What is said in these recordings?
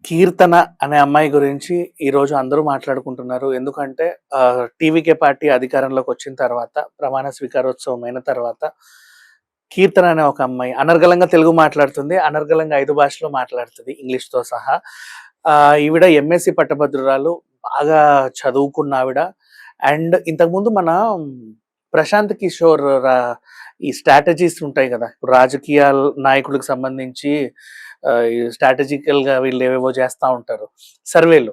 కీర్తన అనే అమ్మాయి గురించి ఈరోజు అందరూ మాట్లాడుకుంటున్నారు. ఎందుకంటే టీవీకే పార్టీ అధికారంలోకి వచ్చిన తర్వాత, ప్రమాణ స్వీకారోత్సవం అయిన తర్వాత, కీర్తన అనే ఒక అమ్మాయి అనర్గళంగా తెలుగు మాట్లాడుతుంది. అనర్గళంగా 5 భాషలో మాట్లాడుతది ఇంగ్లీష్‌తో సహా. ఈవిడ ఎంఎస్‌సి పట్టభద్రురాలు. బాగా చదువుకున్న ఆవిడ. అండ్ ఇంతకుముందు మన ప్రశాంత్ కిషోర్ ఈ స్ట్రాటజీస్ ఉంటాయి గదా! రాజకీయాల నాయకులకు సంబంధించి ఈ స్ట్రాటజికల్‌గా వీళ్ళేవేవో చేస్తా ఉంటారు. సర్వేలు.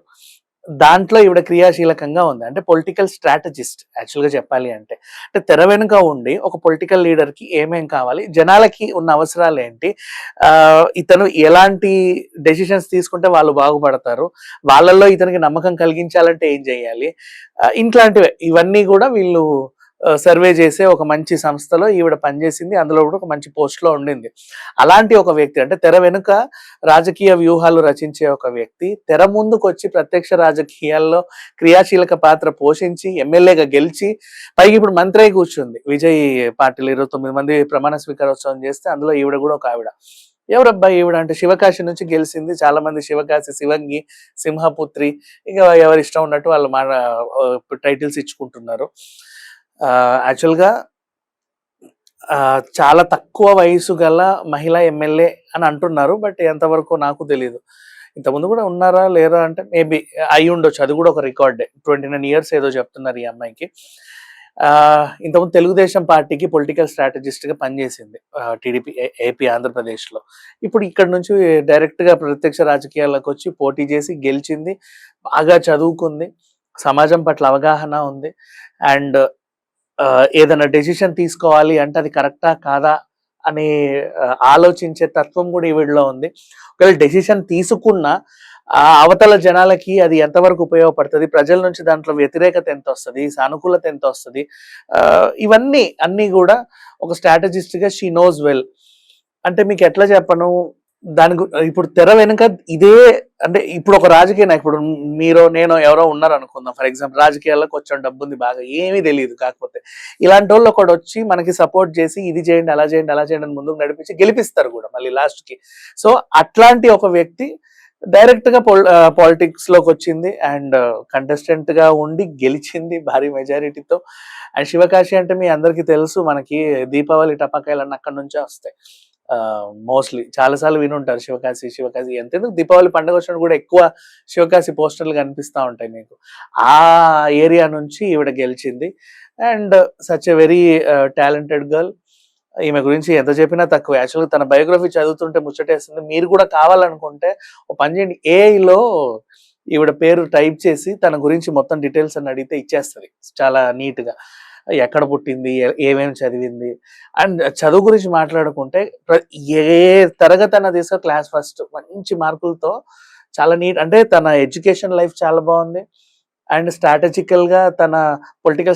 దాంట్లో ఈవిడ క్రియాశీలకంగా ఉంది. అంటే పొలిటికల్ స్ట్రాటజిస్ట్ యాక్చువల్‌గా చెప్పాలి అంటే. అంటే తెర వెనుక ఉండి ఒక పొలిటికల్ లీడర్‌కి ఏమేం కావాలి? జనాలకి ఉన్న అవసరాలేంటి? ఇతను ఎలాంటి డెసిషన్స్ తీసుకుంటే వాళ్ళు బాగుపడతారు? వాళ్ళల్లో ఇతనికి నమ్మకం కలిగించాలంటే ఏం చేయాలి? ఇట్లాంటివే. ఇవన్నీ గూడా వీళ్ళు సర్వే చేసే ఒక మంచి సంస్థలో ఈవిడ పనిచేసింది. అందులో కూడా ఒక మంచి పోస్ట్‌లో ఉండింది. అలాంటి ఒక వ్యక్తి అంటే తెర వెనుక రాజకీయ వ్యూహాలు రచించే ఒక వ్యక్తి తెర ముందుకొచ్చి ప్రత్యక్ష రాజకీయాల్లో క్రియాశీలక పాత్ర పోషించి ఎమ్మెల్యేగా గెలిచి పైగా ఇప్పుడు మంత్రి అయి కూర్చుంది. విజయ్ పాటిల్ 29 మంది ప్రమాణ స్వీకారోత్సవం చేస్తే అందులో ఈవిడ కూడా ఒక ఆవిడ. ఎవరబ్బా ఈవిడ అంటే శివకాశి నుంచి గెలిచింది. చాలా మంది శివకాశి, శివంగి, సింహపుత్రి ఇక ఎవరి ఇష్టం ఉన్నట్టు వాళ్ళు టైటిల్స్ ఇచ్చుకుంటున్నారు. యాక్చువల్‌గా చాలా తక్కువ వయసు గల మహిళా ఎమ్మెల్యే అని అంటున్నారు. బట్ ఎంతవరకు నాకు తెలీదు. ఇంతకుముందు కూడా ఉన్నారా? లేరా? అంటే మేబీ అయ్యుండొచ్చు. అది కూడా ఒక రికార్డే. 29 ఇయర్స్ ఏదో చెప్తున్నారు ఈ అమ్మాయికి. ఇంతకుముందు తెలుగుదేశం పార్టీకి పొలిటికల్ స్ట్రాటజిస్ట్‌గా పనిచేసింది. టీడీపీ ఏపీ, ఆంధ్రప్రదేశ్‌లో. ఇప్పుడు ఇక్కడ నుంచి డైరెక్ట్‌గా ప్రత్యక్ష రాజకీయాల్లోకొచ్చి పోటీ చేసి గెలిచింది. బాగా చదువుకుంది. సమాజం పట్ల అవగాహన ఉంది. అండ్ ఏదైనా డెసిషన్ తీసుకోవాలి అంటే అది కరెక్టా? కాదా? అని ఆలోచించే తత్వం కూడా ఈవిడలో ఉంది. ఒకవేళ డెసిషన్ తీసుకున్నా అవతల జనాలకి అది ఎంతవరకు ఉపయోగపడుతది? ప్రజల నుంచి దాంట్లో వ్యతిరేకత ఎంతొస్తది? సానుకూలత ఎంతొస్తది? ఇవన్నీ అన్నీ గూడా ఒక స్ట్రాటజిస్ట్‌గా షీ నోస్ వెల్. అంటే మీకెట్లా చెప్పను? ఇప్పుడు తెర వెనుక ఇదే అంటే ఇప్పుడు ఒక రాజకీయ నాయకుడు మీరో, నేనో ఎవరో ఉన్నారనుకుందాం. ఫర్ ఎగ్జాంపుల్ రాజకీయాల్లో కొంచెం డబ్బుంది బాగా. ఏమీ తెలీదు కాకపోతే. ఇలాంటోళ్ళు ఒకడొచ్చి మనకి సపోర్ట్ చేసి ఇది చేయండి, అలా చేయండి, అలా చేయండి అని ముందుకు నడిపించి గెలిపిస్తారు గూడా మళ్ళీ లాస్ట్‌కి. సో, అట్లాంటి ఒక వ్యక్తి డైరెక్ట్‌గా పాలిటిక్స్‌లోకి వచ్చింది. అండ్ కంటెస్టెంట్‌గా ఉండి గెలిచింది భారీ మెజారిటీతో. అండ్ శివకాశి అంటే మీ అందరికీ తెలుసు మనకి దీపావళి టపాకాయలన్నీ అక్కడి నుంచే వస్తాయి. మోస్ట్‌లీ చాలా సార్లు వినుంటారు శివకాశి, శివకాశి ఎంతెందుకు దీపావళి పండుగ వచ్చినప్పుడు కూడా ఎక్కువ శివకాశి పోస్టర్‌లు కనిపిస్తా ఉంటాయి మీకు. ఆ ఏరియా నుంచి ఈవిడ గెలిచింది. And such a very talented girl. ఈమె గురించి ఎంత చెప్పినా తక్కువే. యాక్చువల్‌గా తన బయోగ్రఫీ చదువుతుంటే ముచ్చటేస్తుంది. మీరు కూడా కావాలనుకుంటే ఓ పని చేయండి. ఏఐలో ఈవిడ పేరు టైప్ చేసి తన గురించి మొత్తం డీటెయిల్స్ అన్ని అడిగితే ఇచ్చేస్తది. చాలా నీట్‌గా. ఎక్కడ పుట్టింది? ఏమేమి చదివింది? అండ్ చదువు గురించి మాట్లాడుకుంటే ఏ తరగతన్నా తీసుకో క్లాస్ ఫస్ట్. మంచి మార్కులతో చాలా అంటే తన ఎడ్యుకేషన్ లైఫ్ చాలా బావుంది. అండ్ స్ట్రాటజికల్‌గా తన పొలిటికల్